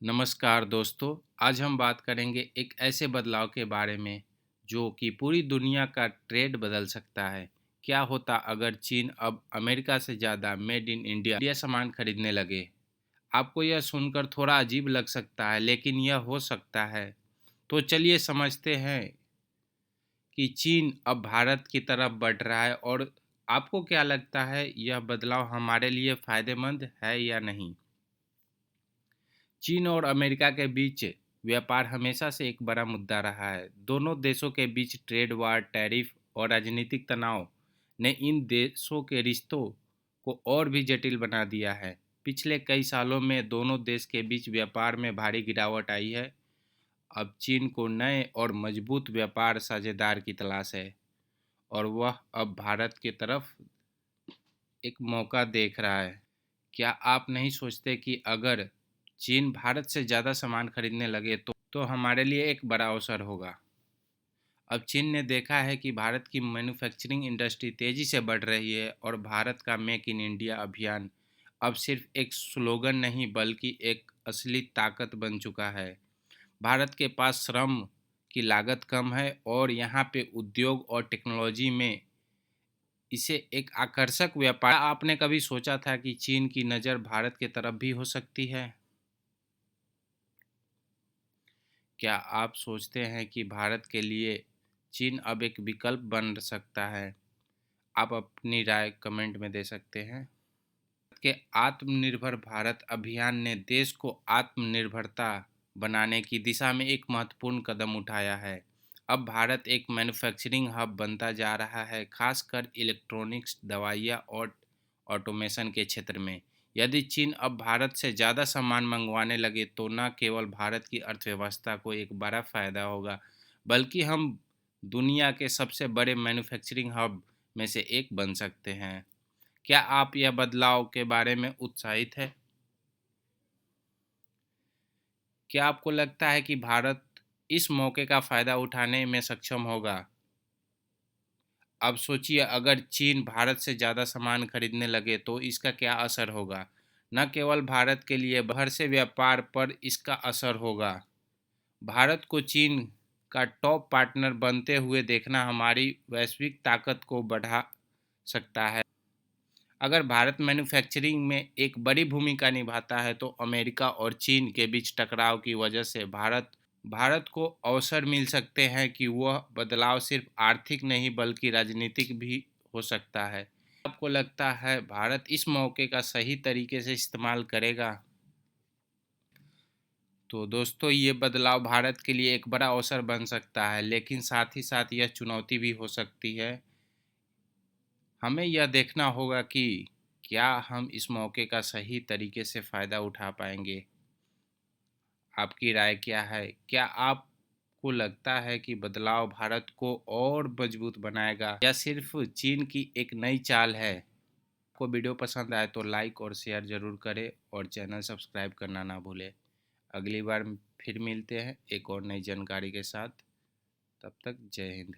नमस्कार दोस्तों। आज हम बात करेंगे एक ऐसे बदलाव के बारे में जो कि पूरी दुनिया का ट्रेड बदल सकता है। क्या होता अगर चीन अब अमेरिका से ज़्यादा मेड इन इंडिया सामान खरीदने लगे। आपको यह सुनकर थोड़ा अजीब लग सकता है, लेकिन यह हो सकता है। तो चलिए समझते हैं कि चीन अब भारत की तरफ बढ़ रहा है, और आपको क्या लगता है यह बदलाव हमारे लिए फ़ायदेमंद है या नहीं। चीन और अमेरिका के बीच व्यापार हमेशा से एक बड़ा मुद्दा रहा है। दोनों देशों के बीच ट्रेड वार, टैरिफ और राजनीतिक तनाव ने इन देशों के रिश्तों को और भी जटिल बना दिया है। पिछले कई सालों में दोनों देश के बीच व्यापार में भारी गिरावट आई है। अब चीन को नए और मजबूत व्यापार साझेदार की तलाश है, और वह अब भारत की तरफ एक मौका देख रहा है। क्या आप नहीं सोचते कि अगर चीन भारत से ज़्यादा सामान खरीदने लगे तो हमारे लिए एक बड़ा अवसर होगा। अब चीन ने देखा है कि भारत की मैन्युफैक्चरिंग इंडस्ट्री तेज़ी से बढ़ रही है, और भारत का मेक इन इंडिया अभियान अब सिर्फ एक स्लोगन नहीं बल्कि एक असली ताकत बन चुका है। भारत के पास श्रम की लागत कम है, और यहाँ पे उद्योग और टेक्नोलॉजी में इसे एक आकर्षक व्यापार। आपने कभी सोचा था कि चीन की नज़र भारत की तरफ भी हो सकती है? क्या आप सोचते हैं कि भारत के लिए चीन अब एक विकल्प बन सकता है? आप अपनी राय कमेंट में दे सकते हैं। के आत्मनिर्भर भारत अभियान ने देश को आत्मनिर्भरता बनाने की दिशा में एक महत्वपूर्ण कदम उठाया है। अब भारत एक मैन्युफैक्चरिंग हब बनता जा रहा है, खासकर इलेक्ट्रॉनिक्स, दवाइयाँ और ऑटोमेशन के क्षेत्र में। यदि चीन अब भारत से ज़्यादा सामान मंगवाने लगे तो न केवल भारत की अर्थव्यवस्था को एक बड़ा फ़ायदा होगा, बल्कि हम दुनिया के सबसे बड़े मैन्युफैक्चरिंग हब में से एक बन सकते हैं। क्या आप यह बदलाव के बारे में उत्साहित हैं? क्या आपको लगता है कि भारत इस मौके का फ़ायदा उठाने में सक्षम होगा? अब सोचिए, अगर चीन भारत से ज़्यादा सामान खरीदने लगे तो इसका क्या असर होगा। न केवल भारत के लिए, बाहर से व्यापार पर इसका असर होगा। भारत को चीन का टॉप पार्टनर बनते हुए देखना हमारी वैश्विक ताकत को बढ़ा सकता है। अगर भारत मैन्युफैक्चरिंग में एक बड़ी भूमिका निभाता है तो अमेरिका और चीन के बीच टकराव की वजह से भारत को अवसर मिल सकते हैं कि वह बदलाव सिर्फ आर्थिक नहीं बल्कि राजनीतिक भी हो सकता है। आपको लगता है भारत इस मौके का सही तरीके से इस्तेमाल करेगा? तो दोस्तों, ये बदलाव भारत के लिए एक बड़ा अवसर बन सकता है, लेकिन साथ ही साथ यह चुनौती भी हो सकती है। हमें यह देखना होगा कि क्या हम इस मौके का सही तरीके से फ़ायदा उठा पाएंगे। आपकी राय क्या है? क्या आपको लगता है कि बदलाव भारत को और मजबूत बनाएगा या सिर्फ चीन की एक नई चाल है? आपको वीडियो पसंद आए तो लाइक और शेयर ज़रूर करें, और चैनल सब्सक्राइब करना ना भूलें। अगली बार फिर मिलते हैं एक और नई जानकारी के साथ। तब तक जय हिंद।